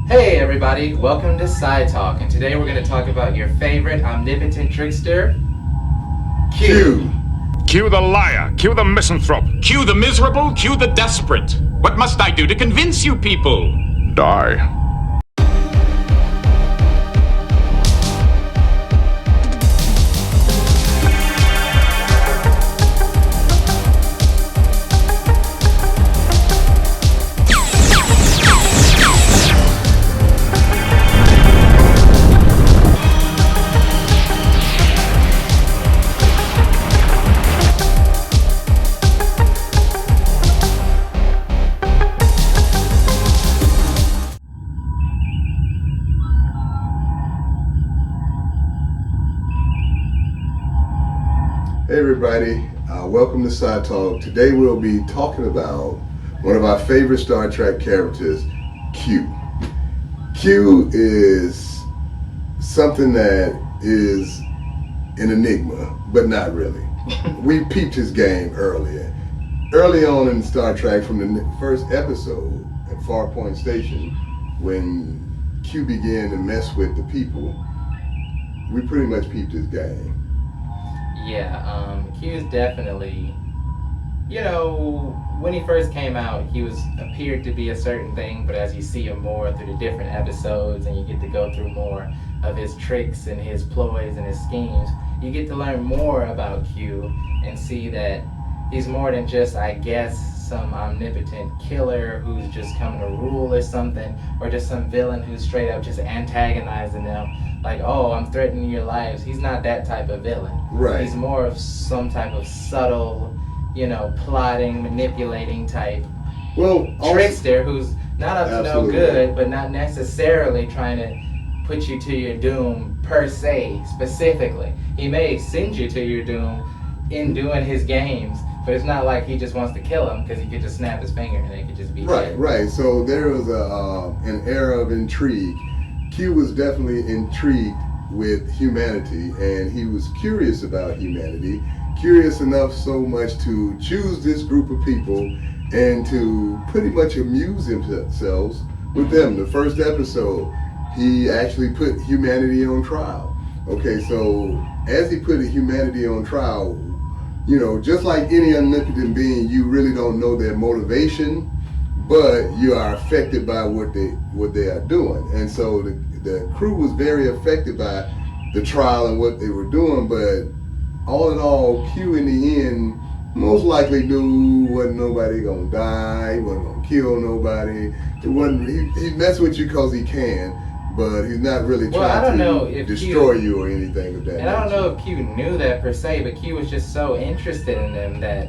Hey everybody, welcome to Sci-Talk, and today we're going to talk about your favorite omnipotent trickster, Q. Cue the liar, cue the misanthrope. Cue the miserable, cue the desperate. What must I do to convince you people? Die. Hey everybody, welcome to Sci-Talk. Today we'll be talking about one of our favorite Star Trek characters, Q. Q is something that is an enigma, but not really. We peeped his game early on in Star Trek, from the first episode at Farpoint Station, when Q began to mess with the people. We pretty much peeped his game. Yeah, Q is definitely, when he first came out, he appeared to be a certain thing, but as you see him more through the different episodes and you get to go through more of his tricks and his ploys and his schemes, you get to learn more about Q and see that he's more than just, I guess, some omnipotent killer who's just coming to rule or something, or just some villain who's straight up just antagonizing them. Like, oh, I'm threatening your lives. He's not that type of villain. Right. He's more of some type of subtle, plotting, manipulating type trickster who's not up to no good, but not necessarily trying to put you to your doom per se, specifically. He may send you to your doom in doing his games, but it's not like he just wants to kill him, because he could just snap his finger and it could just be dead. Right. So there was an era of intrigue. Q was definitely intrigued with humanity, and he was curious about humanity, curious enough so much to choose this group of people and to pretty much amuse himself with them. The first episode, he actually put humanity on trial. Okay, so as he put humanity on trial, just like any omnipotent being, you really don't know their motivation, but you are affected by what they are doing. And so the crew was very affected by the trial and what they were doing, but all in all, Q in the end most likely knew wasn't nobody gonna die, he wasn't gonna kill nobody. He mess with you because he can, but he's not really trying to destroy you or anything of that nature. And I don't know if Q knew that per se, but Q was just so interested in them that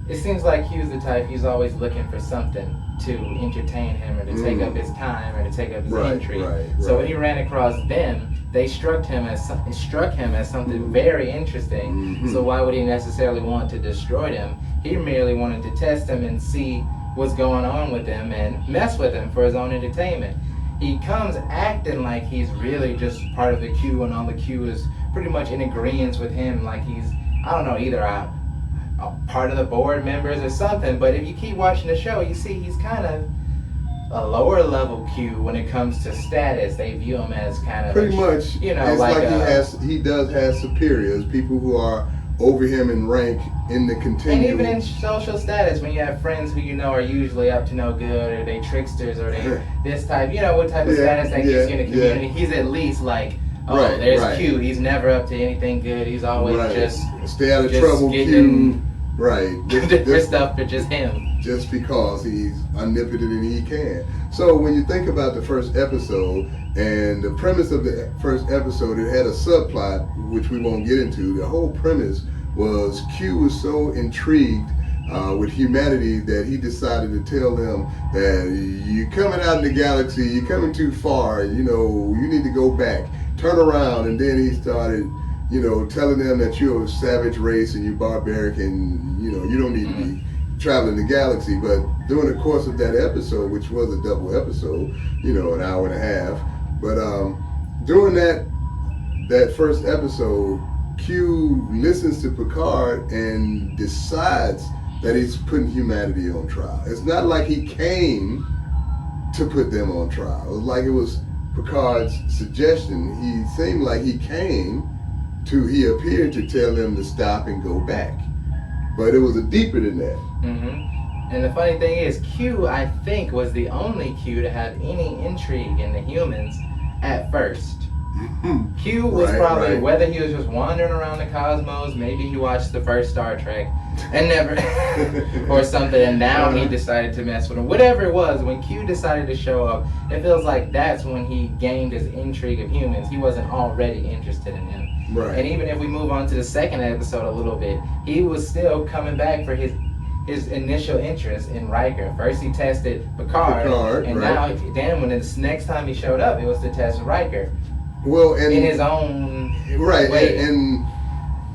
it seems like Q's the type, he's always looking for something to entertain him, or to take up his time, or to take up his intrigue. So when he ran across them, they struck him as something very interesting. So why would he necessarily want to destroy them? He merely wanted to test them and see what's going on with them and mess with them for his own entertainment. He comes acting like he's really just part of the Q, and all the Q is pretty much in agreement with him, like he's, I don't know, either a part of the board members or something. But if you keep watching the show, you see he's kind of a lower level Q when it comes to status. They view him as kind of pretty much, it's like he does have superiors, people who are over him in rank in the continuum. And even in social status, when you have friends who are usually up to no good, or they tricksters, or they this type, what type of status that gives you in the community, he's at least like, there's Q, he's never up to anything good, he's always just stay out of trouble, Q. Different stuff for just him. Just because he's omnipotent and he can. So when you think about the first episode, and the premise of the first episode, it had a subplot, which we won't get into. The whole premise was Q was so intrigued with humanity that he decided to tell them that you're coming out in the galaxy, you're coming too far, you need to go back, turn around. And then he started telling them that you're a savage race and you're barbaric, and you don't need to be traveling the galaxy. But during the course of that episode, which was a double episode, an hour and a half, but during that first episode, Q listens to Picard and decides that he's putting humanity on trial. It's not like he came to put them on trial. It was like it was Picard's suggestion. He seemed like he appeared to tell them to stop and go back. But it was deeper than that. Mm-hmm. And the funny thing is, Q, I think, was the only Q to have any intrigue in the humans at first. Q was probably, whether he was just wandering around the cosmos, maybe he watched the first Star Trek and never, or something, and now he decided to mess with him. Whatever it was, when Q decided to show up, it feels like that's when he gained his intrigue of humans. He wasn't already interested in them. Right. And even if we move on to the second episode a little bit, he was still coming back for his initial interest in Riker. First he tested Picard and now then when the next time he showed up, it was to test Riker. Well, and in his own way. And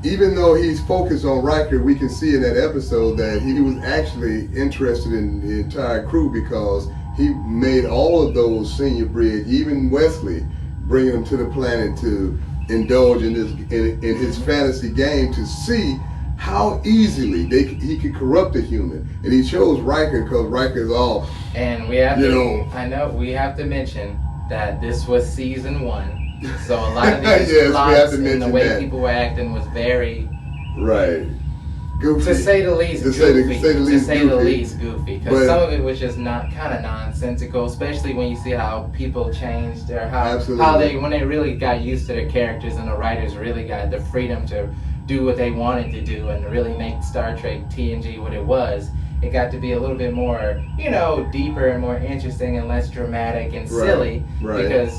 even though he's focused on Riker, we can see in that episode that he was actually interested in the entire crew because he made all of those senior bridge, even Wesley, bringing them to the planet to indulge in his fantasy game to see how easily he could corrupt a human. And he chose Riker because Riker is all. And we have we have to mention that this was season 1. So a lot of these plots and the way people were acting was very goofy, to say the least. To say the least goofy. Because some of it was just not kind of nonsensical, especially when you see how people changed or how when they really got used to their characters and the writers really got the freedom to do what they wanted to do and really make Star Trek TNG what it was. It got to be a little bit more, deeper and more interesting and less dramatic and silly because.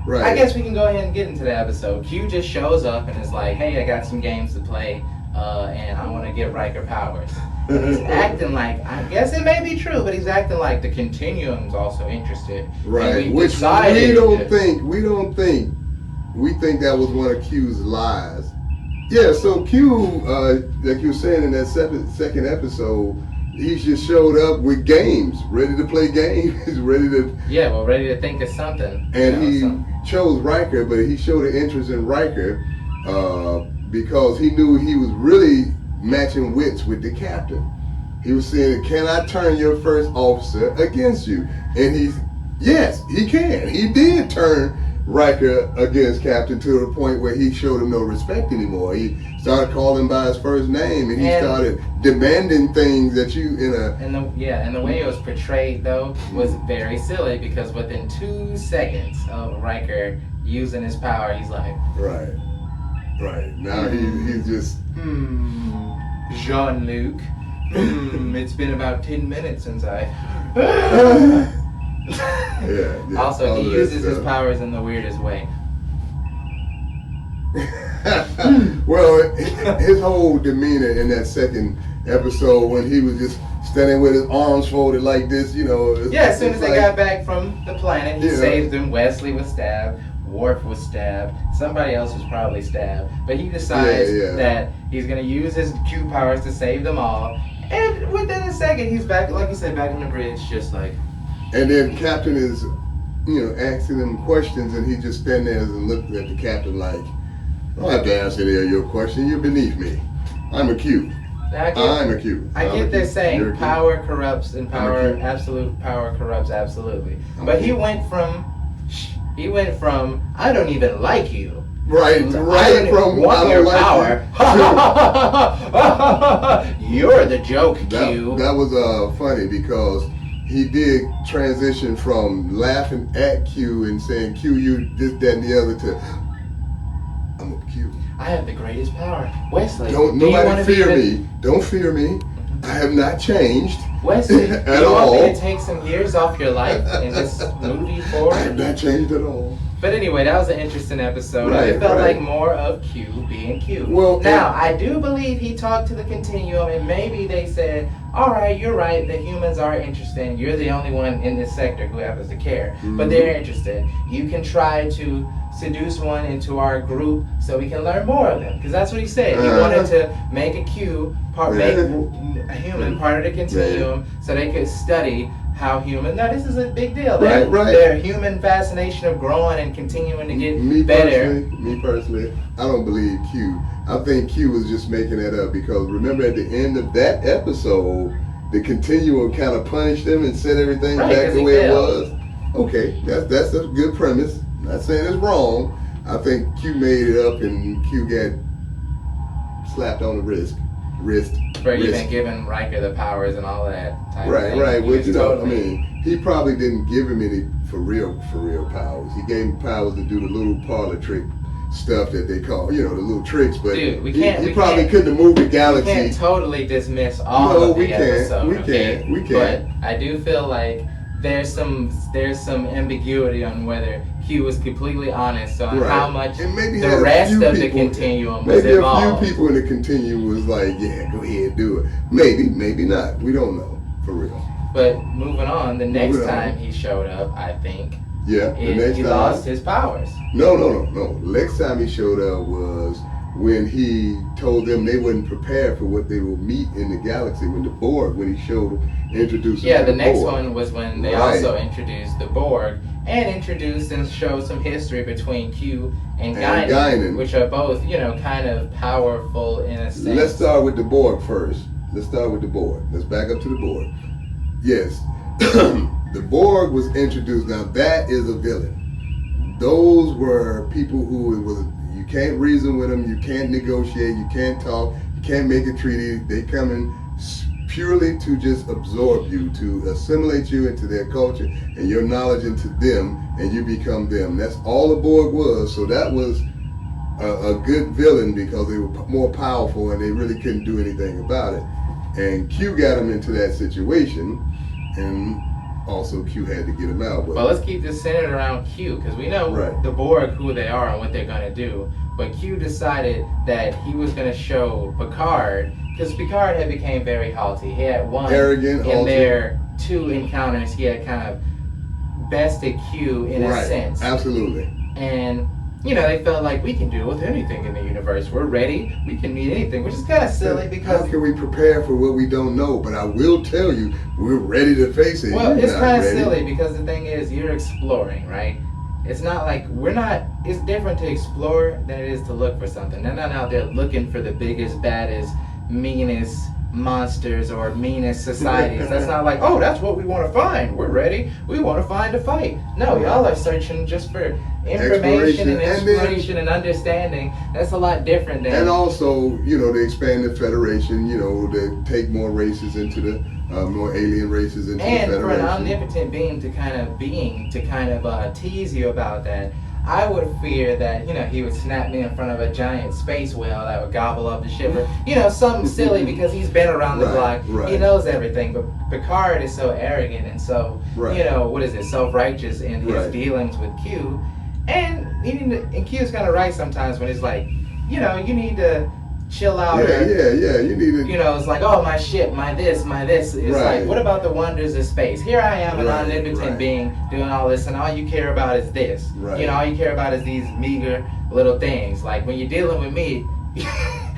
Right. I guess we can go ahead and get into the episode. Q just shows up and is like, hey, I got some games to play, and I want to get Riker powers. And he's acting like, I guess it may be true, but he's acting like the Continuum's also interested. Right, which we think that was one of Q's lies. Yeah, so Q, like you were saying in that second episode, he just showed up with games, ready to play games, ready to think of something. And he chose Riker, but he showed an interest in Riker because he knew he was really matching wits with the captain. He was saying, can I turn your first officer against you? And yes, he can. He did turn Riker against Captain to the point where he showed him no respect anymore. He started calling him by his first name, and he started demanding things that you And the way it was portrayed though was very silly because within 2 seconds of Riker using his power, he's like, right. Now he's just Jean-Luc. It's been about 10 minutes since I. Also, he uses his powers in the weirdest way. Well, his whole demeanor in that second episode when he was just standing with his arms folded like this, as soon as they got back from the planet, he saved them. Wesley was stabbed. Worf was stabbed. Somebody else was probably stabbed. But he decides that he's going to use his Q powers to save them all. And within a second, he's back, like you said, back on the bridge, just like. And then Captain is, asking him questions, and he just standing there and looking at the Captain like, I don't have to answer your question. You're beneath me. I'm a Q. I'm a Q. I get they're saying power corrupts and absolute power corrupts absolutely. But he went from I don't even like you. Right from want your power. You're the joke, Q. That was funny because he did transition from laughing at Q and saying, Q, you this, that, and the other to I'm a Q. I have the greatest power. Wesley, nobody fear me. Don't fear me. I have not changed. Wesley, do you want me to take some years off your life in this movie forward? I have not changed at all. But anyway, that was an interesting episode. It felt like more of Q being Q. Well, now, I do believe he talked to the Continuum, and maybe they said, all right, you're right, the humans are interesting. You're the only one in this sector who happens to care. Mm-hmm. But they're interested. You can try to seduce one into our group so we can learn more of them. Because that's what he said. He wanted to make a Q, make a human part of the Continuum so they could study how human. Now, this is a big deal. Their human fascination of growing and continuing to get better. Me personally, I don't believe Q. I think Q was just making that up because remember at the end of that episode, the Continuum kind of punished him and set everything back the way it was. Okay, that's a good premise. Not saying it's wrong. I think Q made it up and Q got slapped on the wrist. For even giving Riker the powers and all that type of thing. Right. Well, Totally, he probably didn't give him any for real powers. He gave him powers to do the little parlor trick stuff that they call, the little tricks. But dude, he probably couldn't have moved the galaxy. We can't totally dismiss all of the episode. We can. But I do feel like there's some ambiguity on whether Q was completely honest on how much the rest of the continuum was involved. Maybe a few people in the continuum was like, yeah, go ahead, do it. Maybe not. We don't know, for real. But moving on, the next time he showed up, I think, he lost his powers. No. Next time he showed up was when he told them they wasn't prepared for what they will meet in the galaxy when he introduced them to the next Borg. one was when they also introduced the Borg and introduced and showed some history between Q and Guinan, which are both, kind of powerful in a sense. Let's start with the Borg first. Let's back up to the Borg. Yes, the Borg was introduced. Now that is a villain. Those were people you can't reason with them, you can't negotiate, you can't talk, you can't make a treaty. They come in purely to just absorb you, to assimilate you into their culture and your knowledge into them, and you become them. That's all the Borg was. So that was a good villain because they were more powerful and they really couldn't do anything about it. And Q got him into that situation, and also Q had to get him out. But let's keep this centered around Q, because we know the Borg, who they are and what they're going to do. But Q decided that he was going to show Picard, because Picard had become very haughty. He had arrogant, in their 2 encounters, he had kind of bested Q in a sense. Absolutely. And they felt like we can deal with anything in the universe. We're ready. We can meet anything, which is kind of silly because... How can we prepare for what we don't know? But I will tell you, we're ready to face it. Well, it's kind of silly because the thing is, you're exploring, right? It's not like it's different to explore than it is to look for something. They're not out there looking for the biggest, baddest, meanest monsters or meanest societies. That's not like, oh, that's what we want to find. We're ready. We want to find a fight. No, y'all are searching just for information and inspiration and understanding. That's a lot different than... And also, they expand the Federation, they take more races into the... more alien races into the Federation. And for an omnipotent being to kind of tease you about that, I would fear that, he would snap me in front of a giant space whale that would gobble up the ship. Or, something silly because he's been around the block. He knows everything. But Picard is so arrogant and so, self-righteous in his dealings with Q. And Q's kind of right sometimes when it's like, you need to chill out. Yeah. You need to. It's like, oh, my ship, my this. It's like, what about the wonders of space? Here I am, an omnipotent being, doing all this, and all you care about is this. All you care about is these meager little things. Like, when you're dealing with me,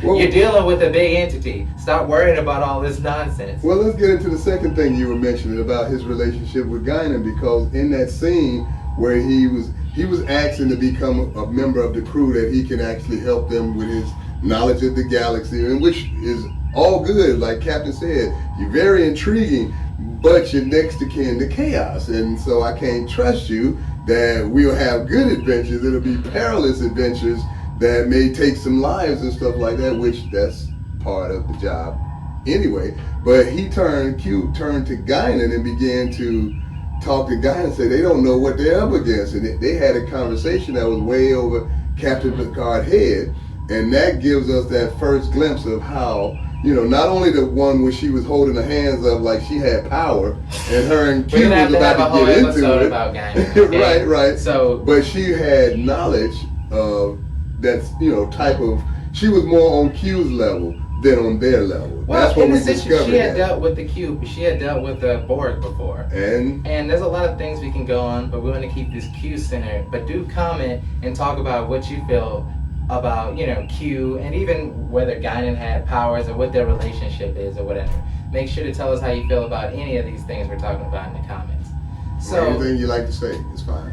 you're dealing with a big entity. Stop worrying about all this nonsense. Well, let's get into the second thing you were mentioning about his relationship with Guinan, because in that scene where he was asking to become a member of the crew that he can actually help them with his knowledge of the galaxy, and which is all good. Like Captain said, you're very intriguing, but you're next to kin to chaos, and so I can't trust you that we'll have good adventures. It'll be perilous adventures that may take some lives and stuff like that, which that's part of the job anyway. But Q turned to Guinan and began to talk to Guinan and say they don't know what they're up against, and they had a conversation that was way over Captain Picard's head. And that gives us that first glimpse of how, not only the one where she was holding her hands up like she had power, and her and Q was about to get into it. About Guinan, okay? Right. So, but she had knowledge of that, type of. She was more on Q's level than on their level. Well, that's what we discovered. She had dealt with the Q, but she had dealt with the Borg before. And there's a lot of things we can go on, but we want to keep this Q centered. But do comment and talk about what you feel about, Q, and even whether Guinan had powers or what their relationship is or whatever. Make sure to tell us how you feel about any of these things we're talking about in the comments. So anything you like to say is fine.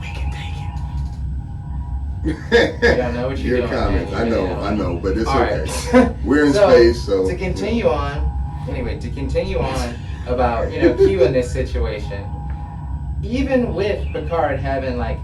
We can take it. You don't know what you're Your doing. comments. Man. I know, but it's all okay. Right. We're in space, so to continue on about, Q in this situation. even with Picard having like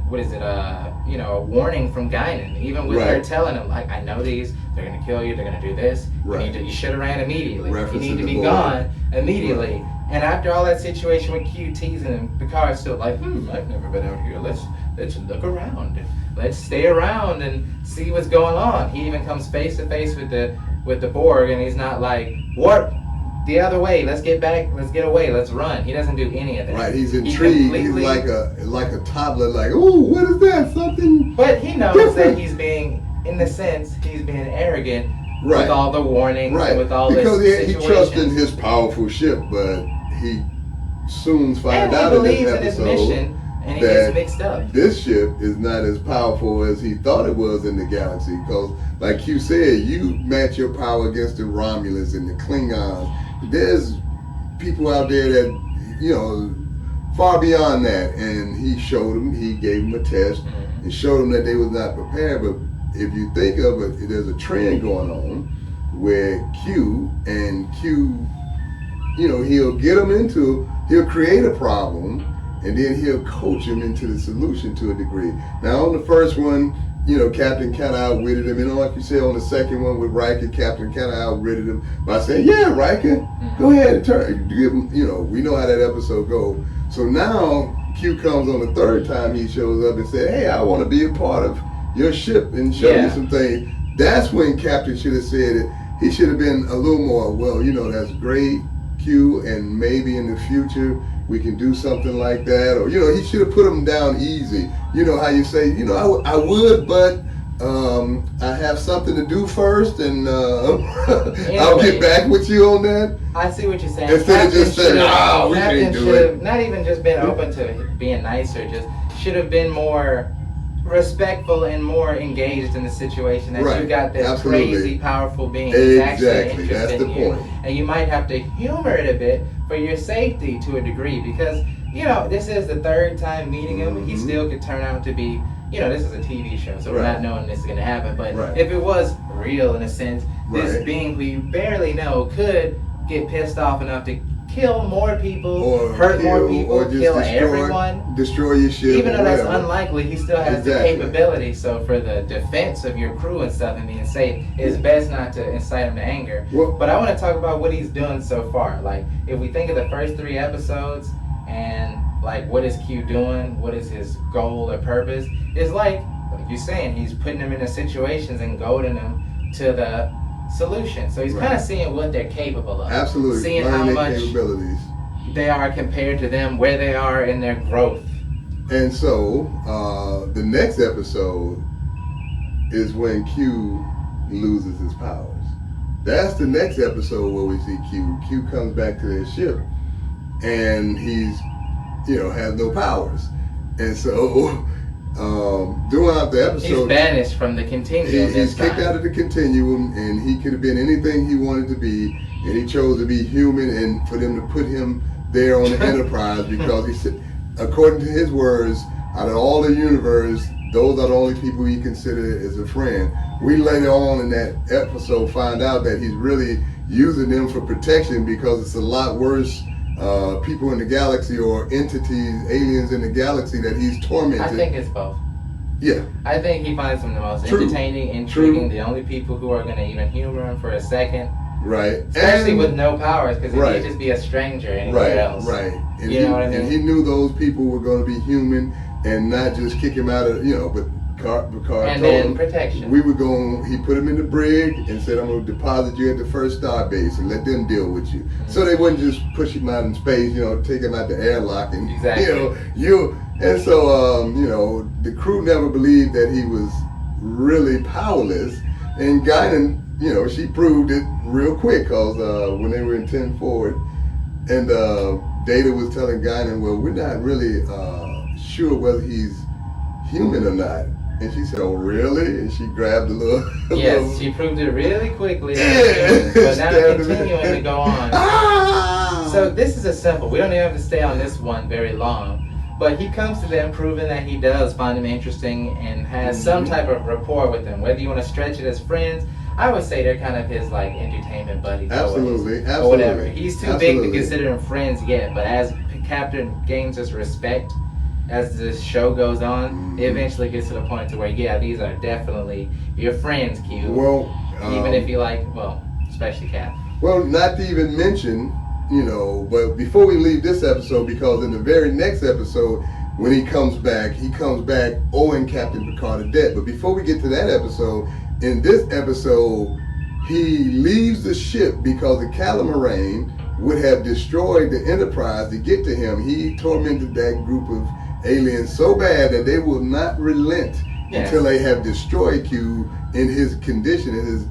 what is it? A warning from Guinan. Even with her telling him, like, I know these. They're gonna kill you. They're gonna do this. Right. You should have ran immediately. You need to be board. gone immediately. Right. And after all that situation with Q teasing him, Picard's still like, I've never been out here. Let's look around. Let's stay around and see what's going on. He even comes face to face with the Borg, and he's not like, warp the other way. Let's get back. Let's get away. Let's run. He doesn't do any of that. Right. He's intrigued. He's like a toddler. Like, oh, what is that? Something. But he knows that he's being, in the sense, he's being arrogant with all the warnings and with all because this he trusts in his powerful ship, but he soon finds out in this episode his mission, and he gets mixed up. This ship is not as powerful as he thought it was in the galaxy. Because, like you said, you match your power against the Romulans and the Klingons. There's people out there that, far beyond that. And he showed them, he gave them a test and showed them that they was not prepared. But if you think of it, there's a trend going on where Q, he'll create a problem and then he'll coach him into the solution to a degree. Now on the first one, Captain kind of outwitted him. Like you said, on the second one with Riker, Captain kind of outwitted him by saying, yeah, Riker, go ahead and give him, we know how that episode goes. So now Q comes on the third time he shows up and said, hey, I want to be a part of your ship and show you some things. That's when Captain should have said it. He should have been a little more, that's great, Q, and maybe in the future we can do something like that. Or, he should have put him down easy. You know how you say, I would, but I have something to do first, and I'll get back with you on that. I see what you're saying. Instead of just saying, we can't do it. Not even just been open to being nicer, just should have been more respectful and more engaged in the situation. That you got this crazy, powerful being who's actually interested in you. And you might have to humor it a bit for your safety to a degree, because this is the third time meeting him. He still could turn out to be, this is a TV show, so we're not knowing this is going to happen. But if it was real in a sense, this being who you barely know could get pissed off enough to kill more people, or hurt more people, or just kill everyone, destroy your ship. Even though that's unlikely, he still has the capability. So for the defense of your crew and stuff and being safe, it's best not to incite him to anger. But I want to talk about what he's done so far. Like, if we think of the first 3 episodes and like what is Q doing, what is his goal or purpose, it's like you're saying, he's putting them into situations and goading them to the solution. So he's kind of seeing what they're capable of. Absolutely. Seeing how much they are compared to them, where they are in their growth. And so the next episode is when Q loses his powers. That's the next episode where we see Q. Q comes back to their ship and he's, has no powers. And so throughout the episode, he's banished from the continuum. He's kicked out of the continuum, and he could have been anything he wanted to be, and he chose to be human, and for them to put him there on the Enterprise, because he said, according to his words, out of all the universe, those are the only people he considered as a friend. We later on in that episode find out that he's really using them for protection, because it's a lot worse people in the galaxy, or entities, aliens in the galaxy that he's tormented. I think it's both. Yeah. I think he finds them the most entertaining, intriguing, the only people who are going to even humor him for a second. Right. Especially with no powers, because he could just be a stranger anywhere else. Right. And you know what I mean? And he knew those people were going to be human and not just kick him out of, but Picard and told then him protection. We were going, he put him in the brig and said, I'm going to deposit you at the first star base and let them deal with you. Mm-hmm. So they wouldn't just push him out in space, take him out the airlock and, and so, the crew never believed that he was really powerless. And Guinan, she proved it real quick, because when they were in 10 forward, and Data was telling Guinan, well, we're not really sure whether he's human or not. And she said, oh, really? And she grabbed a little... Yes, she proved it really quickly. But now continuing to go on. So this is a simple. We don't even have to stay on this one very long. But he comes to them proving that he does find them interesting and has some type of rapport with them. Whether you want to stretch it as friends, I would say they're kind of his entertainment buddies. Absolutely. Or whatever. He's too big to consider them friends yet. But as Captain gains his respect as the show goes on, it eventually gets to the point to where, yeah, these are definitely your friends, Q. Well, even if you like, well, especially Cap. Well, not to even mention, but before we leave this episode, because in the very next episode, when he comes back owing Captain Picard a debt. But before we get to that episode, in this episode, he leaves the ship because the Calamarain would have destroyed the Enterprise to get to him. He tormented that group of aliens so bad that they will not relent until they have destroyed Q in his condition, in his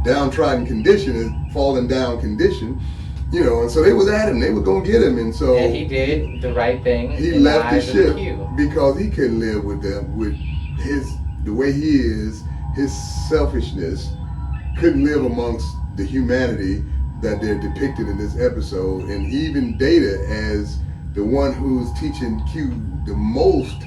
downtrodden condition, his fallen down condition. And so they was at him. They were gonna get him, and so he did the right thing. He left the ship because he couldn't live with them, with the way he is, his selfishness. Couldn't live amongst the humanity that they're depicted in this episode, and even Data as the one who's teaching Q the most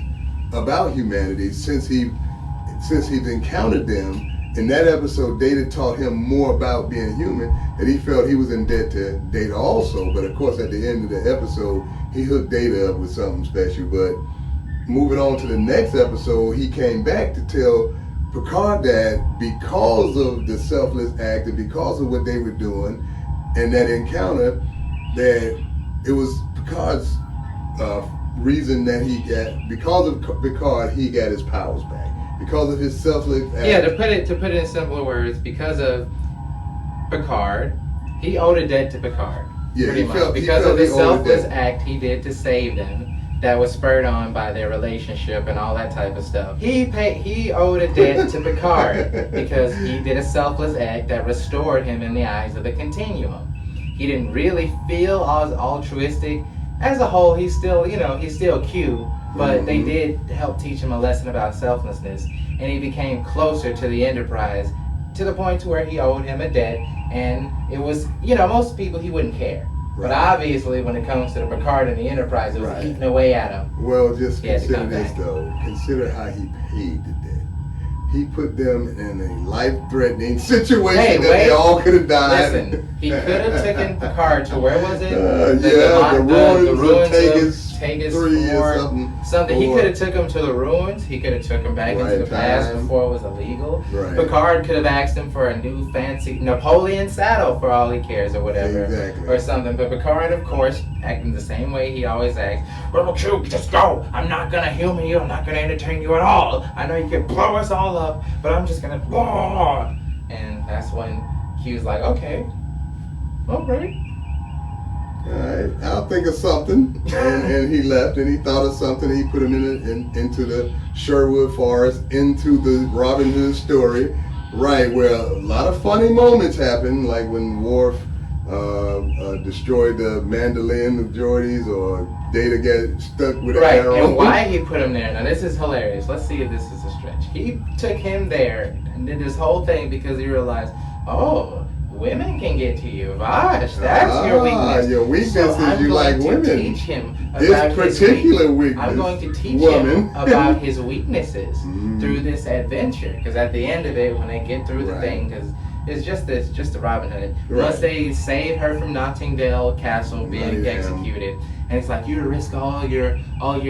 about humanity since he's encountered them. In that episode, Data taught him more about being human, and he felt he was in debt to Data also. But of course, at the end of the episode, he hooked Data up with something special. But moving on to the next episode, he came back to tell Picard that because of the selfless act and because of what they were doing and that encounter, that it was Picard's reason that because of Picard, he got his powers back. Because of his selfless act. Yeah, to put it in simpler words, because of Picard, he owed a debt to Picard. Yeah, because of the selfless act he did to save them, that was spurred on by their relationship and all that type of stuff. He owed a debt to Picard because he did a selfless act that restored him in the eyes of the Continuum. He didn't really feel as altruistic. As a whole, he's still Q, but they did help teach him a lesson about selflessness, and he became closer to the Enterprise to the point to where he owed him a debt, and it was, most people he wouldn't care. Right. But obviously, when it comes to the Picard and the Enterprise, it was eating away at him. Well, just consider this, though. Consider how he paid the debt. He put them in a life-threatening situation that they all could have died. Listen, he could have taken Picard to, where was it? The ruins of Tegas 3 or something. He could have took him to the ruins. He could have took him back into the past before it was illegal. Right. Picard could have asked him for a new fancy Napoleon saddle for all he cares or whatever. Exactly. Or something. But Picard, of course, acting the same way he always acts. Well, Q, just go. I'm not going to humor you. I'm not going to entertain you at all. I know you can blow us all up, but I'm just going to... And that's when Q's like, okay. Alright, I'll think of something. And he left, and he thought of something. He put him into the Sherwood Forest, into the Robin Hood story, right, where a lot of funny moments happen, like when Worf destroyed the mandolin of Geordi's, or Data got stuck with an arrow. Right, and why he put him there. Now, this is hilarious. Let's see if this is a stretch. He took him there and did this whole thing because he realized, women can get to you. Vash, that's your weakness. Your weakness is you like women. Teach him this particular weakness. I'm going to teach him about his weaknesses through this adventure. Because at the end of it, when they get through the thing, because it's just the Robin Hood. Once they save her from Nottingdale Castle being executed, and it's like, you risk all your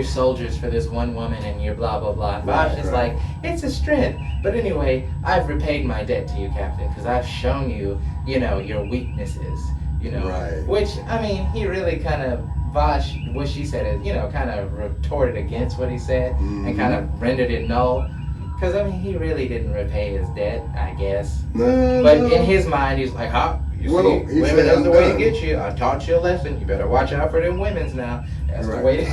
soldiers for this one woman, and you're blah blah blah. Vash is like, it's a strength. But anyway, I've repaid my debt to you, Captain, because I've shown you, your weaknesses, Which, I mean, he really kind of, Vash, what she said is, kind of retorted against what he said and kind of rendered it null. Because, I mean, he really didn't repay his debt, I guess. But in his mind, he's like, you see, women are the way to get you. I taught you a lesson. You better watch out for them women's now. That's the way.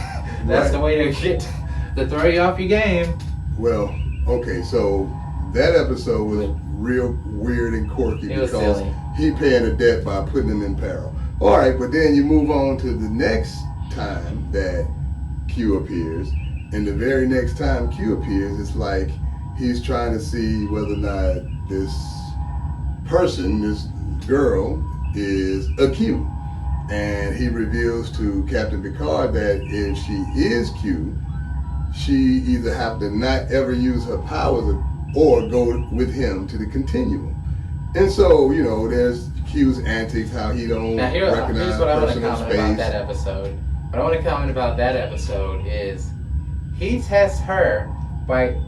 That's the way to throw you off your game. Well, okay, so that episode was real weird and quirky because he paying a debt by putting him in peril. All right, but then you move on to the next time that Q appears, and the very next time Q appears, it's like he's trying to see whether or not this person, this girl, is a Q. And he reveals to Captain Picard that if she is Q, she either have to not ever use her powers or go with him to the Continuum. And so, there's Q's antics, how he don't Now recognize here's what I want to personal comment space. about that episode. What I want to comment about that episode is he tests her by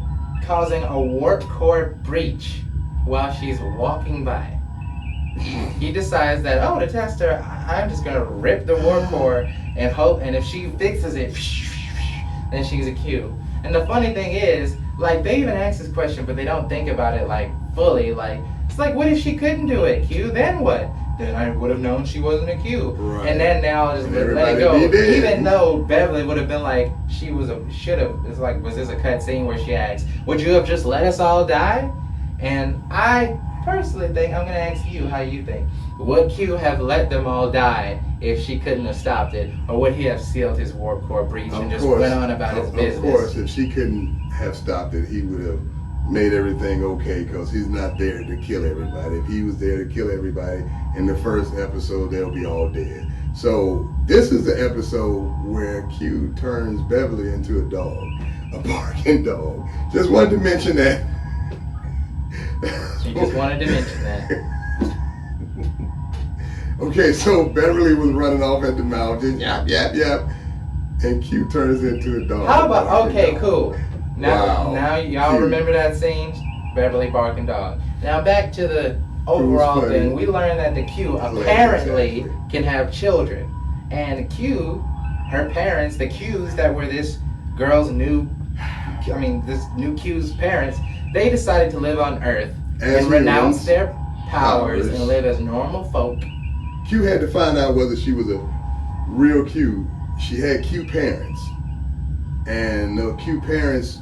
causing a warp core breach while she's walking by. He decides that, to test her, I'm just gonna rip the warp core and hope, and if she fixes it, then she's a Q. And the funny thing is, like, they even ask this question, but they don't think about it like fully. Like, it's like, what if she couldn't do it, Q? Then what? Then I would have known she wasn't a Q. Right. And then now just let it go. Even though Beverly would have been like, she was should have. It's like, was this a cut scene where she asks, would you have just let us all die? And I personally think, I'm gonna ask you how you think. Would Q have let them all die if she couldn't have stopped it, or would he have sealed his warp core breach and just went on about his business? Of course, if she couldn't have stopped it, he would have made everything okay, because he's not there to kill everybody. If he was there to kill everybody in the first episode, they'll be all dead. So this is the episode where Q turns Beverly into a dog, a barking dog. Just wanted to mention that. She just wanted to mention that. Okay, so Beverly was running off at the mouth, just yap, yap, yap, and Q turns into a dog. How about, okay, cool. Now y'all Q. remember that scene? Beverly barking dog. Now back to the overall thing. We learned that the Q apparently can have children. And Q, her parents, the Qs that were this girl's this new Q's parents, they decided to live on Earth and renounce their powers and live as normal folk. Q had to find out whether she was a real Q. She had Q parents, and the Q parents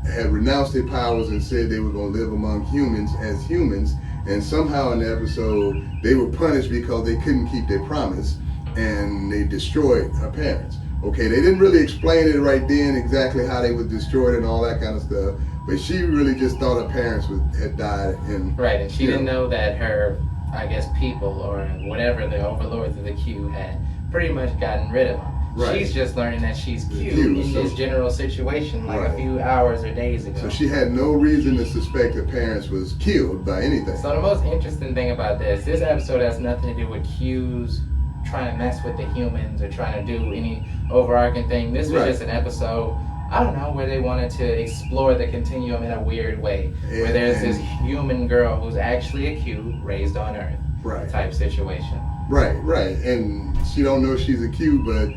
had renounced their powers and said they were going to live among humans as humans, and somehow in the episode they were punished because they couldn't keep their promise, and they destroyed her parents. Okay, they didn't really explain it right then exactly how they were destroyed and all that kind of stuff, but she really just thought her parents had died. Right, and she didn't know that her, I guess, people or whatever, the overlords of the Q had pretty much gotten rid of them. Right. She's just learning that she's Q in this general situation like a few hours or days ago. So she had no reason to suspect her parents was killed by anything. So the most interesting thing about this episode has nothing to do with Q's trying to mess with the humans or trying to do any overarching thing. This was just an episode, I don't know, where they wanted to explore the continuum in a weird way. Where there's this human girl who's actually a Q raised on Earth type situation. Right. And she don't know she's a Q, but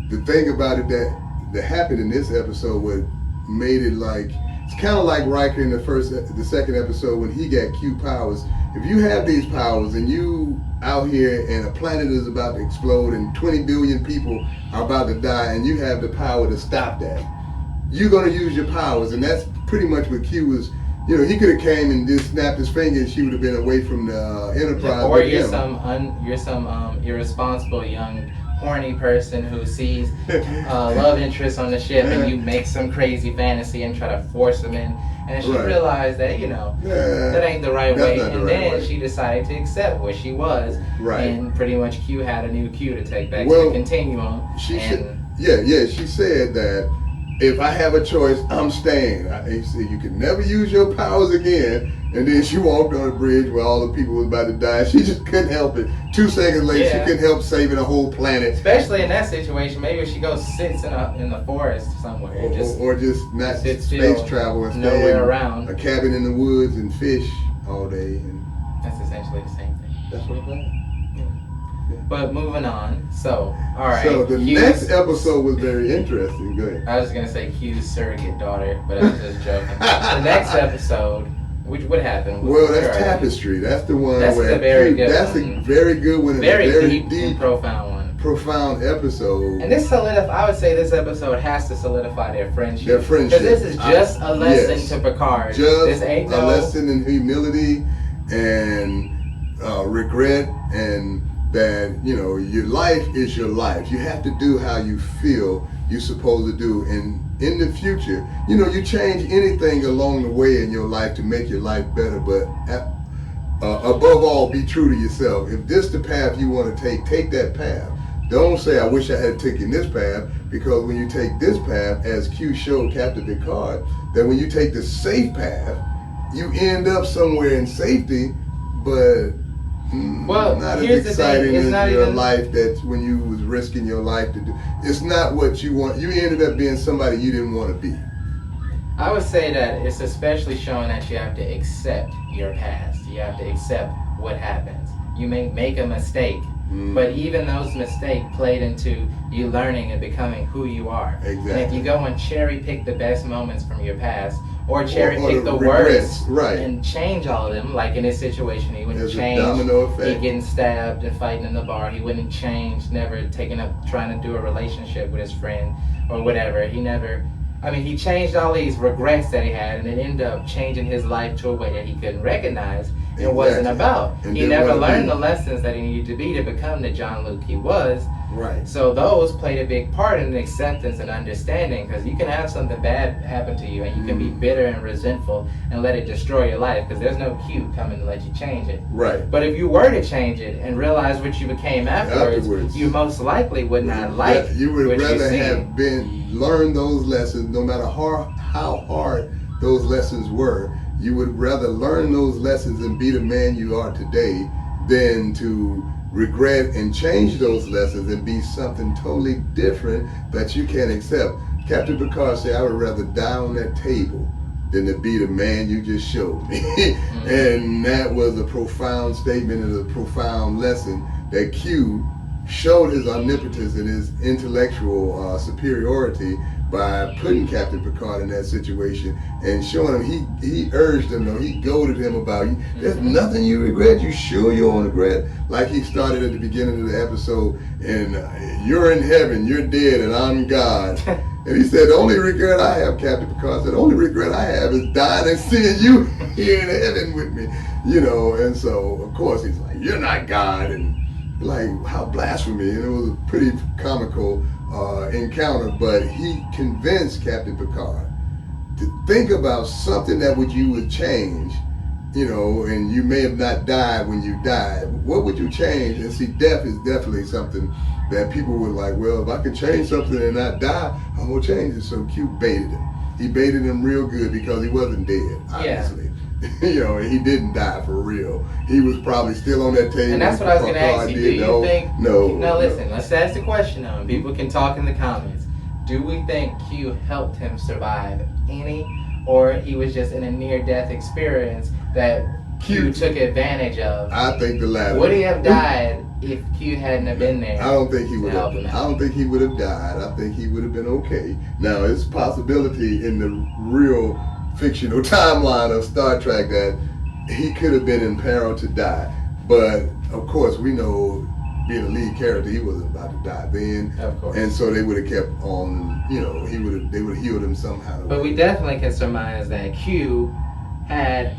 the thing about it that happened in this episode what made it like, it's kind of like Riker in the second episode when he got Q powers. If you have these powers and you out here and a planet is about to explode and 20 billion people are about to die and you have the power to stop that, you're going to use your powers. And that's pretty much what Q was. You know, he could have came and just snapped his finger and she would have been away from the Enterprise. Or you're some irresponsible young horny person who sees love interest on the ship and you make some crazy fantasy and try to force them in. And she realized that, that ain't the right way. And then she decided to accept what she was. Right. And pretty much Q had a new Q to take back to the continuum. She said that if I have a choice, I'm staying. He said, you can never use your powers again. And then she walked on a bridge where all the people was about to die. She just couldn't help it. 2 seconds later, she couldn't help saving a whole planet. Especially in that situation, maybe she goes sits in the forest somewhere. Or just not space travel and stay around a cabin in the woods and fish all day. And that's essentially the same thing. That's what I'm saying. But moving on, so, alright. So the next episode was very interesting. Go ahead. I was going to say Q's surrogate daughter, but I was just joking. The next episode, what happened? Well, that's Tapestry. That's the one that's where a very good that's one. a very good one. Very deep and profound one. Profound episode. And I would say this episode has to solidify their friendship. Because this is just a lesson to Picard. Just a lesson in humility and regret, and that, your life is your life. You have to do how you feel you're supposed to do. And in the future, you change anything along the way in your life to make your life better. But above all, be true to yourself. If this the path you want to take that path. Don't say, I wish I had taken this path, because when you take this path, as Q showed Captain Picard, that when you take the safe path, you end up somewhere in safety, but Well, not here's as the thing, exciting it's as not your even- life that when you was risking your life to do. It's not what you want. You ended up being somebody you didn't want to be. I would say that it's especially showing that you have to accept your past. You have to accept what happens. You may make a mistake, but even those mistakes played into you learning and becoming who you are. Exactly. And if you go and cherry pick the best moments from your past, or cherry Or pick the regrets, worst right. and change all of them, like in this situation, he wouldn't There's a change. domino He effect. getting stabbed and fighting in the bar. He wouldn't change, never taking up, trying to do a relationship with his friend or whatever. He never. I mean, he changed all these regrets that he had, and it ended up changing his life to a way that he couldn't recognize and wasn't about. And He didn't never wanna learned be. the lessons that he needed to be to become the John Luke he was. Right. So those played a big part in acceptance and understanding, because you can have something bad happen to you, and you can be bitter and resentful and let it destroy your life, because there's no cue coming to let you change it. Right. But if you were to change it and realize what you became afterwards, you most likely would not like You would what rather see. have learned those lessons, no matter how hard those lessons were. You would rather learn those lessons and be the man you are today than to regret and change those lessons and be something totally different that you can't accept. Captain Picard said, I would rather die on that table than to be the man you just showed me. And that was a profound statement and a profound lesson that Q showed his omnipotence and his intellectual superiority by putting Captain Picard in that situation and showing him, he urged him, though, he goaded him about, there's nothing you regret, you sure you don't regret? Like he started at the beginning of the episode, and you're in heaven, you're dead, and I'm God. And he said, the only regret I have, Captain Picard said, the only regret I have is dying and seeing you here in heaven with me. You know, and so, of course, he's like, you're not God, and like, how blasphemy. And it was a pretty comical encounter, but he convinced Captain Picard to think about something that you would change, you know, and you may have not died when you died. What would you change? And see, death is definitely something that people were like, well, if I can change something and not die, I'm going to change it. So Q baited him. He baited him real good because he wasn't dead, obviously. Yeah. You know, he didn't die for real. He was probably still on that table. And that's what I was going to ask you. Do you think... No. Now listen, let's ask the question now, and people can talk in the comments. Do we think Q helped him survive any, or he was just in a near-death experience that Q took advantage of? I think the latter. Would he have died if Q hadn't have been there? I don't think he would have. I don't think he would have died. I think he would have been okay. Now, it's a possibility in the real fictional timeline of Star Trek that he could have been in peril to die. But, of course, we know, being a lead character, he wasn't about to die then. Of course. And so they would have kept on, you know, they would have healed him somehow. But we definitely can surmise that Q had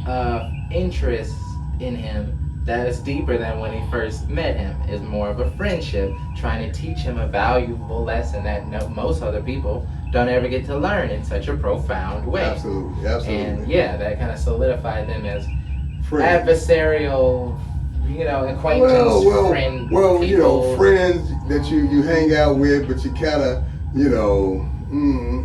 interest in him that is deeper than when he first met him. It's more of a friendship, trying to teach him a valuable lesson that most other people don't ever get to learn in such a profound way. Absolutely. And yeah, that kind of solidified them as adversarial, you know, acquaintance, friend people. You know, friends that you hang out with, but you kind of, you know,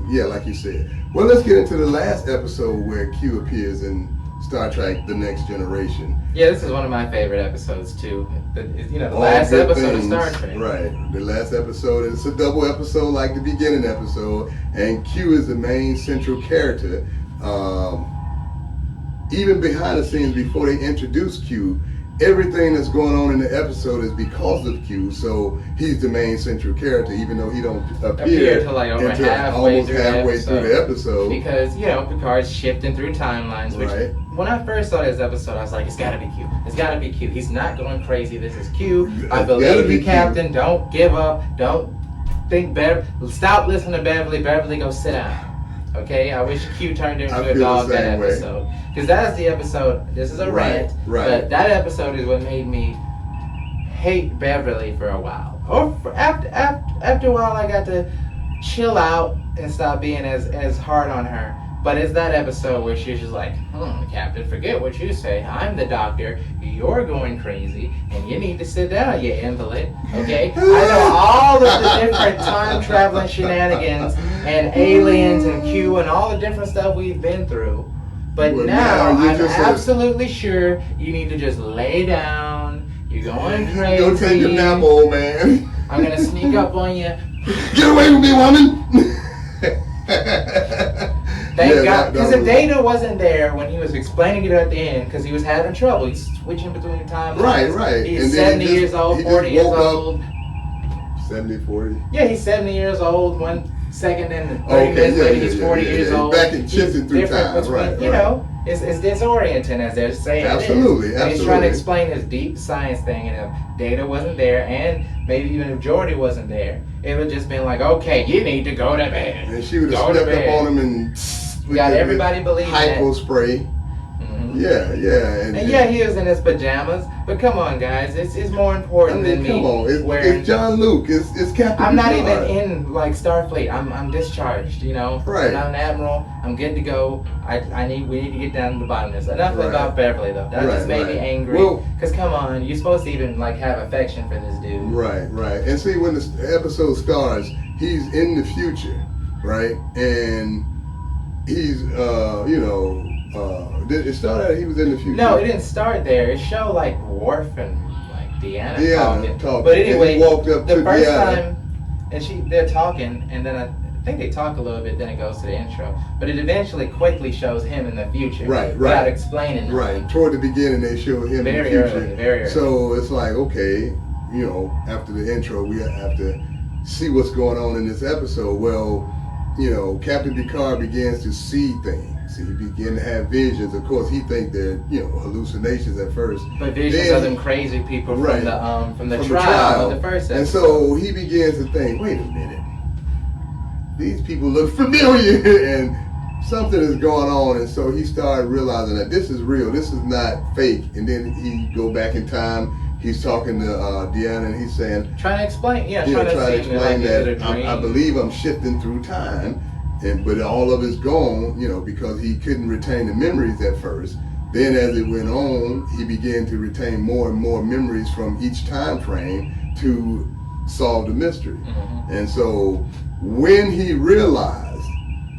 yeah, like you said. Well, let's get into the last episode where Q appears in Star Trek: The Next Generation. Yeah, this is one of my favorite episodes too. The last episode of Star Trek. Right, the last episode. It's a double episode, like the beginning episode, and Q is the main central character. Even behind the scenes, before they introduce Q, everything that's going on in the episode is because of Q. So he's the main central character, even though he don't appear till like over until halfway almost halfway through the episode. Because, you know, Picard's shifting through timelines. Which, when I first saw this episode, I was like, it's got to be Q. It's got to be Q. He's not going crazy. This is Q. I believe you, Captain. Don't give up. Don't think stop listening to Beverly. Beverly, go sit down. Okay? I wish Q turned into a dog that episode. Because that's the episode. This is a rant. Right. But that episode is what made me hate Beverly for a while. After a while, I got to chill out and stop being as hard on her. But it's that episode where she's just like, Captain, forget what you say. I'm the doctor. You're going crazy, and you need to sit down, you invalid. Okay? I know all of the different time-traveling shenanigans and aliens and Q and all the different stuff we've been through. But now I'm absolutely sure you need to just lay down You're going crazy. Go take a nap, old man. I'm gonna sneak up on you. Get away from me, woman. Thank God, because if Data wasn't there when he was explaining it at the end, because he was having trouble, he's switching between timelines. Right. He's And 70 years old, 40 years old. 70, 40. Yeah, he's 70 years old. 1 second and 30 minutes later, he's 40 years old. Back and shifting through time, between, right? You know, it's disorienting, as they're saying. Absolutely. And he's trying to explain his deep science thing, and if Data wasn't there, and maybe even if Geordi wasn't there, it would just been like, okay, you need to go to bed. And she would have stepped up on him and got everybody believing hypo spray. Yeah. And yeah, he was in his pajamas, but come on, guys, it's more important than me. Come on, it's John Luke, it's Captain. I'm not Picard. even in like Starfleet. I'm discharged, you know. Right. I'm an admiral. I'm good to go. We need to get down to the bottom of this. Enough about Beverly though. That just made me angry. Because come on, you're supposed to even like have affection for this dude. Right. And see, when the episode starts, he's in the future, right? And he's it started out he was in the future. No, it didn't start there. It showed like Worf and like Deanna talking. But anyway, he walked up the to first Deanna. time, and they're talking, and then I think they talk a little bit, then it goes to the intro. But it eventually quickly shows him in the future. Right. Without explaining nothing. Right. Toward the beginning, they show him in the future. Very early. So it's like, okay, after the intro, we have to see what's going on in this episode. Well, Captain Picard begins to see things. He began to have visions. Of course, he thinks they're hallucinations at first. But visions of them crazy people from the trial of the first episode. And so he begins to think, wait a minute, these people look familiar, and something is going on. And so he started realizing that this is real. This is not fake. And then he go back in time. He's talking to Deanna, and he's saying, trying to explain that I believe I'm shifting through time, but all of it's gone, because he couldn't retain the memories at first. Then as it went on, he began to retain more and more memories from each time frame to solve the mystery. Mm-hmm. And so when he realized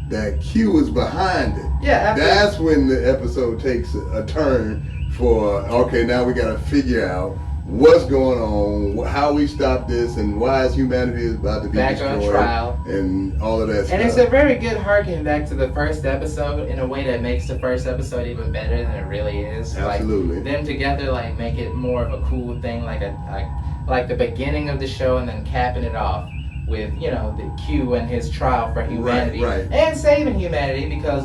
that Q was behind it, that's when the episode takes a turn for, okay, now we got to figure out what's going on, how we stop this, and why humanity is about to be back destroyed, on trial, and all of that stuff. And it's a very good harkening back to the first episode in a way that makes the first episode even better than it really is. Absolutely. Like, them together, like, make it more of a cool thing, like the beginning of the show, and then capping it off with the Q and his trial for humanity, and saving humanity because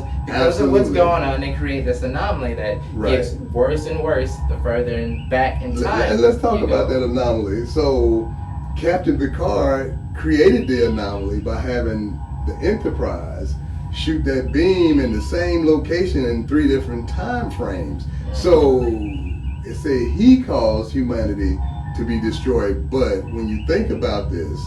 of what's going on, they create this anomaly that gets worse and worse the further back in time. And let's talk about that anomaly. So Captain Picard created the anomaly by having the Enterprise shoot that beam in the same location in 3 different time frames. So it's he caused humanity to be destroyed, but when you think about this,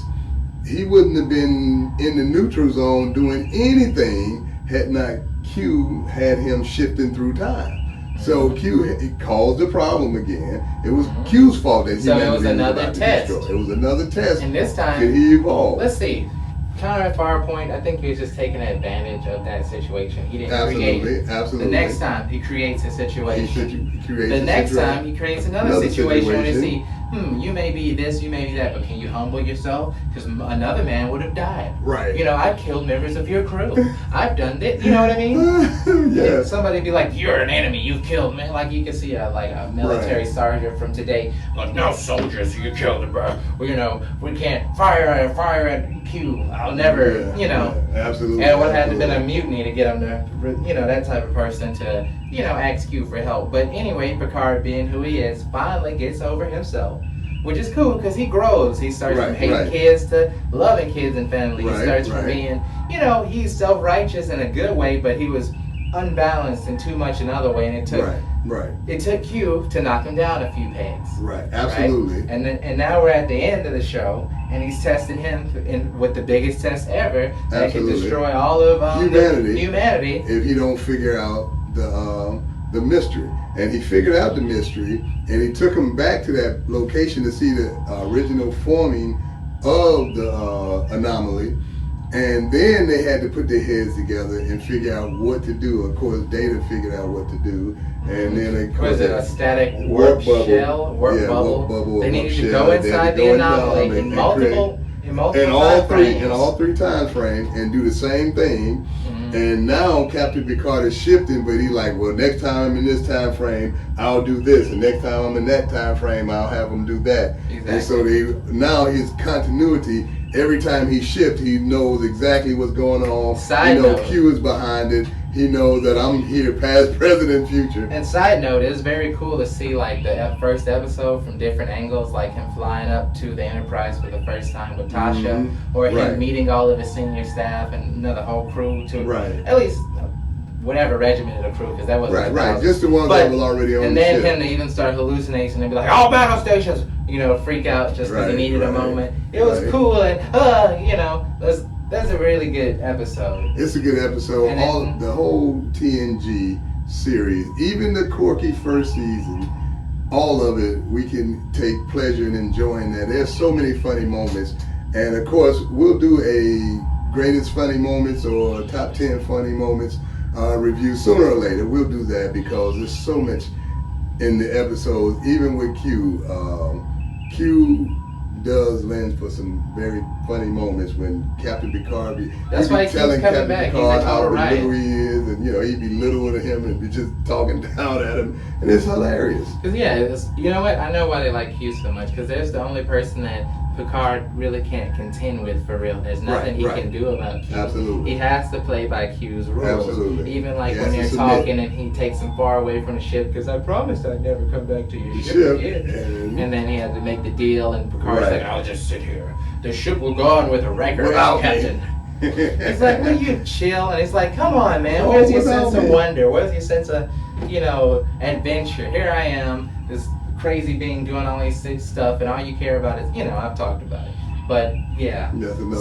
he wouldn't have been in the neutral zone doing anything had not Q had him shifting through time. So Q caused the problem again. It was Q's fault that humanity it was another test. It was another test. And this time, could he evolve? Let's see. Counter fire point, I think he was just taking advantage of that situation. He didn't create it. Absolutely. The next time he creates a situation. The next time he creates another situation where they see, you may be this, you may be that, but can you humble yourself? Because another man would have died. Right. I've killed members of your crew. I've done this. You know what I mean? Yeah. Somebody be like, you're an enemy. You've killed me. Like you can see a military sergeant from today. Like, no soldiers, you killed them, bro. Well, we can't fire at Q. I'll never, Absolutely. And it would have to been a mutiny to get him to, that type of person to, ask Q for help. But anyway, Picard, being who he is, finally gets over himself, which is cool because he grows. He starts from hating kids to loving kids and family. He starts from being, he's self-righteous in a good way, but he was unbalanced and too much another way, and it took it took Q to knock him down a few pegs. Right, absolutely. Right? And now we're at the end of the show, and he's testing him with the biggest test ever that can destroy all of humanity if he don't figure out the mystery. And he figured out the mystery, and he took him back to that location to see the original forming of the anomaly. And then they had to put their heads together and figure out what to do. Of course, Data figured out what to do. And then of course, was it a static warp shell, warp bubble? They needed to go inside the anomaly in multiple all three time frames and do the same thing. And now Captain Picard is shifting, but he's like, well, next time I'm in this time frame, I'll do this, and next time I'm in that time frame, I'll have him do that. Exactly. And so now his continuity, every time he shifts, he knows exactly what's going on. Side note, Q is behind it. He knows that I'm here, past, present, and future. And side note, it's very cool to see like the first episode from different angles, like him flying up to the Enterprise for the first time with Tasha, or him meeting all of his senior staff and the whole crew to at least whatever regiment of the crew, because that wasn't just the ones that was already on the ship. And then him to even start hallucinating and be like, all battle stations, freak out just because he needed a moment. It was cool and that's a really good episode. It's a good episode. The whole TNG series, even the quirky first season, all of it, we can take pleasure in enjoying that. There's so many funny moments. And of course, we'll do a greatest funny moments or top 10 funny moments review sooner or later. We'll do that because there's so much in the episodes, even with Q. Q does lend for some very funny moments when Captain Picard that's why he keeps coming Captain back. Picard He's a total how little he is, and he'd be little to him and be just talking down at him, and it's hilarious. Cause you know what? I know why they like Q so much. Because there's the only person that Picard really can't contend with for real. There's nothing he can do about Q. Absolutely. He has to play by Q's rules. Absolutely. Even like when they're talking and he takes him far away from the ship because I promised I'd never come back to your ship again. And then he had to make the deal, and Picard's like, I'll just sit here. The ship will go on with a record, Captain. He's like, will you chill? And he's like, come on, man. Where's your sense of wonder? Where's your sense of, adventure? Here I am, this crazy being doing all these stuff, and all you care about is, I've talked about it. But yeah.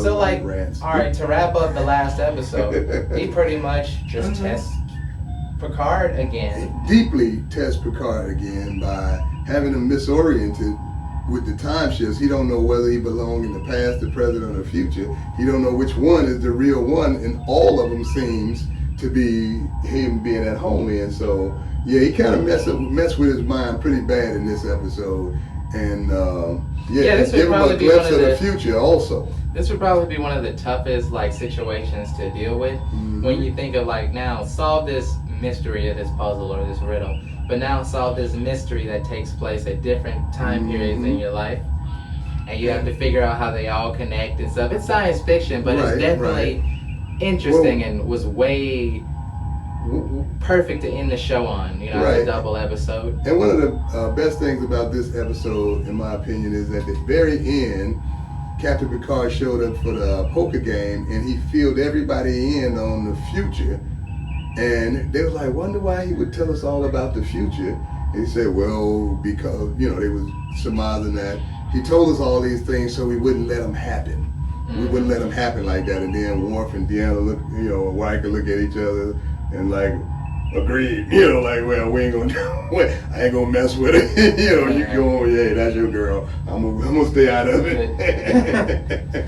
So like, all right, to wrap up the last episode, he pretty much just tests Picard again. Deeply tests Picard again by having him misoriented with the time shifts. He don't know whether he belongs in the past, the present, or the future. He don't know which one is the real one, and all of them seems to be him being at home in. So yeah, he kind of messed with his mind pretty bad in this episode, and this would give him probably a be glimpse one of the future also. This would probably be one of the toughest situations to deal with when you think of now solve this mystery of this puzzle or this riddle, but now solve this mystery that takes place at different time periods in your life, and you have to figure out how they all connect and stuff. It's science fiction, but it's definitely interesting and was way perfect to end the show on, a double episode. And one of the best things about this episode, in my opinion, is at the very end, Captain Picard showed up for the poker game, and he filled everybody in on the future. And they was like, wonder why he would tell us all about the future. And he said, well, because, they was surmising that he told us all these things so we wouldn't let them happen. We wouldn't let them happen like that. And then Worf and Deanna look, Riker look at each other and agreed, well, we ain't gonna, I ain't gonna mess with it. You go, that's your girl. I'm gonna stay out of it.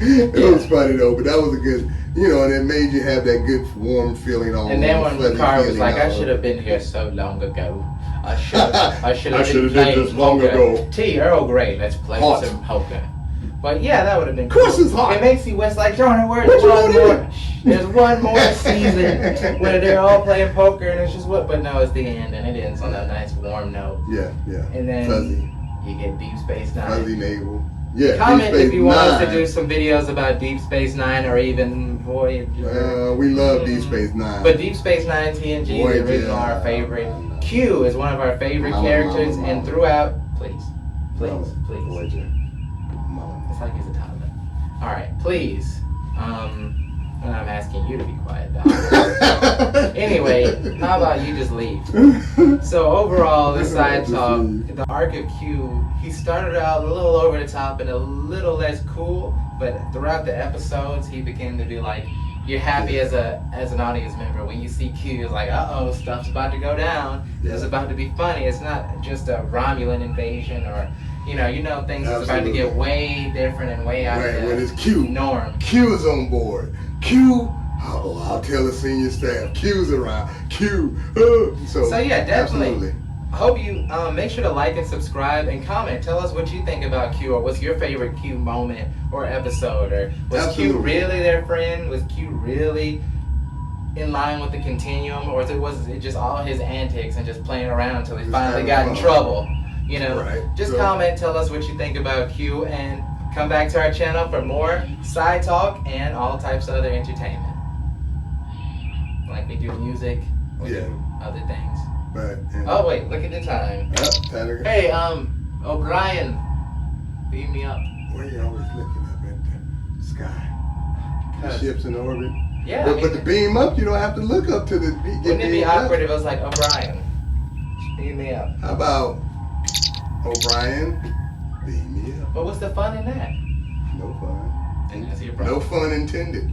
It was funny though, but that was a good, and it made you have that good warm feeling on. And then when Picard was like, I should have been here so long ago. I should have been this long ago. Tea, Earl Grey, let's play some poker. But yeah, that would have been cool. Of course it's hot. It makes you wish like, Johnny, there's one more season where they're all playing poker and it's just but no, it's the end and it ends on a nice warm note. Yeah. And then Fuzzy. You get Deep Space Nine. Fuzzy navel. Yeah. Comment if you want us to do some videos about Deep Space Nine or even Voyager. We love Deep Space Nine. But Deep Space Nine TNG is the original our favorite. Q is one of our favorite characters, and throughout, please. Voyager. It's like he's a toddler. All right, please. And I'm asking you to be quiet, Doc. Anyway, how about you just leave? So overall, this Sci-Talk, the arc of Q, he started out a little over the top and a little less cool, but throughout the episodes, he began to be like, you're happy as an audience member when you see Q. It's like, uh-oh, stuff's about to go down. It's about to be funny. It's not just a Romulan invasion or things are about to get way different and way out of the when it's Q, norm. Q is on board. Q. Oh, I'll tell the senior staff. Q's around. Q. So yeah, definitely. Absolutely. Hope you make sure to like and subscribe and comment. Tell us what you think about Q, or what's your favorite Q moment or episode, or was Absolutely. Q really their friend? Was Q really in line with the continuum, or was it just all his antics and just playing around until he finally got in trouble? You know, Right. just comment, tell us what you think about Q, and come back to our channel for more Sci-Talk and all types of other entertainment. Like we do music, we do other things. Right. Oh wait, look at the time. Hey, O'Brien, beam me up. Why are you always looking up at the sky? The ship's in orbit. Yeah. But to beam up, you don't have to look up to the. Wouldn't it be awkward if it was like O'Brien? Beam me up. How about O'Brien? Beam me up. But what's the fun in that? No fun. And that's your problem. No fun intended.